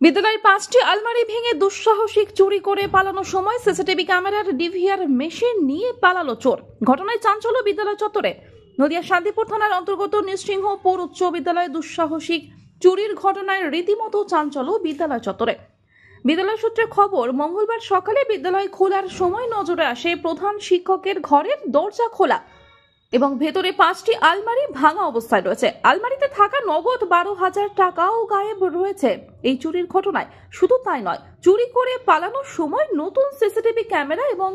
বিদ্যালয়ের 5টি আলমারি ভেঙে দুঃসাহসিক চুরি করে পালানোর সময় সিসিটিভি ক্যামেরার ডিভিআর মেশিন নিয়ে পালালো চোর। ঘটনায় চাঞ্চল্য বিদ্যালয় চত্বরে। নদিয়া শান্তিপুর থানার অন্তর্গত নৃসিংহপুর উচ্চ বিদ্যালয়ে দুঃসাহসিক চুরির ঘটনায় রীতিমতো চাঞ্চল্য বিদ্যালয় চত্বরে। বিদ্যালয় সূত্রে খবর, মঙ্গলবার সকালে বিদ্যালয় খোলার সময় নজরে আসে প্রধান শিক্ষকের ঘরের দরজা খোলা এবং ভেতরে 5টি আলমারি ভাঙা অবস্থায় রয়েছে। আলমারিতে থাকা নগদ 12,000 টাকাও গায়েব রয়েছে। এই চুরির ঘটনায় শুধু তাই নয়, চুরি করে পালানোর সময় নতুন সিসিটিভি ক্যামেরা এবং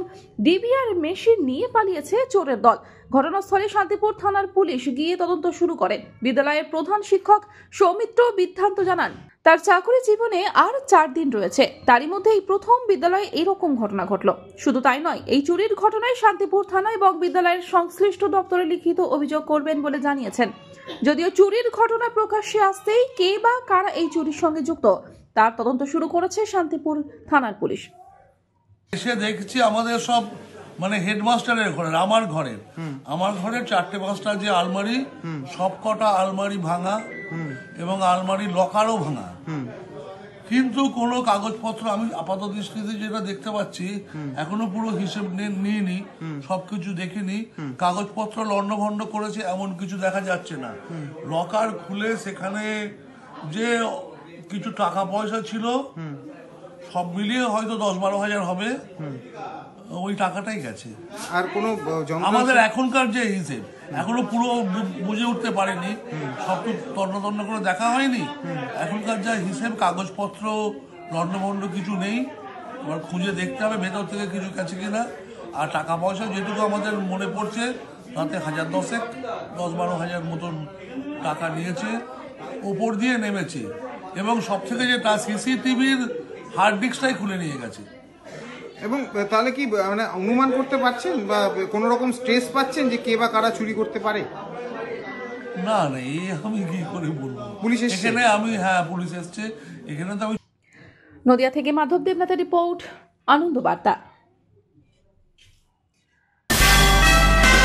ডিভিআর মেশিন নিয়ে পালিয়েছে চোরের দল। ঘটনাস্থলে শান্তিপুর থানার পুলিশ গিয়ে তদন্ত শুরু করে। বিদ্যালয়ের প্রধান শিক্ষক সৌমিত্র বিদ্যান্ত জানান, তার চাকরি জীবনে আর 4 দিন রয়েছে, তারই মধ্যে এই প্রথম বিদ্যালয়ে এরকম ঘটনা ঘটল। শুধু তাই নয়, এই চুরির ঘটনায় শান্তিপুর থানা এবং বিদ্যালয়ের সংশ্লিষ্ট দপ্তরে লিখিত অভিযোগ করবেন বলে জানিয়েছেন। যদিও চুরির ঘটনা প্রকাশ্যে আসতেই কে বা কারা এই চুরির সঙ্গে যুক্ত তার তদন্ত শুরু করেছে শান্তিপুর থানার পুলিশ। এসে দেখছি আমাদের সব হেডমাস্টারের ঘরের, আমার ঘরের 4-5টা যে আলমারি, সব কটা আলমারি ভাঙা এবং আলমারি লকারও ভাঙা। কিন্তু কোনো কাগজপত্র আমি আপাত দৃষ্টিতে যেটা দেখতে পাচ্ছি, এখনো পুরো হিসেব নিইনি, সবকিছু দেখিনি। কাগজপত্র লন্ডভন্ড করেছে এমন কিছু দেখা যাচ্ছে না। লকার খুলে সেখানে যে কিছু টাকা পয়সা ছিল, সব মিলিয়ে হয়তো 10-12 হাজার হবে, ওই টাকাটাই গেছে। আর কোনো আমাদের এখনকার যে হিসেব এখনো পুরো বুঝে উঠতে পারেনি, সব তো তন্ন করে দেখা হয়নি। এখনকার যা হিসেব, কাগজপত্র লন্ডভন্ড কিছু নেই, এবার খুঁজে দেখতে হবে ভেতর থেকে কিছু গেছে কিনা। আর টাকা পয়সা যেটুকু আমাদের মনে পড়ছে তাতে 10-12 হাজার মতন টাকা নিয়েছে, ওপর দিয়ে নেমেছে। এবং সব থেকে যেটা, সিসিটিভির হার্ড ডিস্কটাই খুলে নিয়ে গেছে। এবং তাহলে কি অনুমান করতে পারছেন বা কোনো রকম স্ট্রেস পাচ্ছেন যে কে বা কারা চুরি করতে পারে? না, এই আমি কি করে বলবো। পুলিশ এসেছে এখানে, পুলিশ এসছে এখানে। তো আমি নদিয়া থেকে মাধব দেবনাথের রিপোর্ট, আনন্দ বার্তা।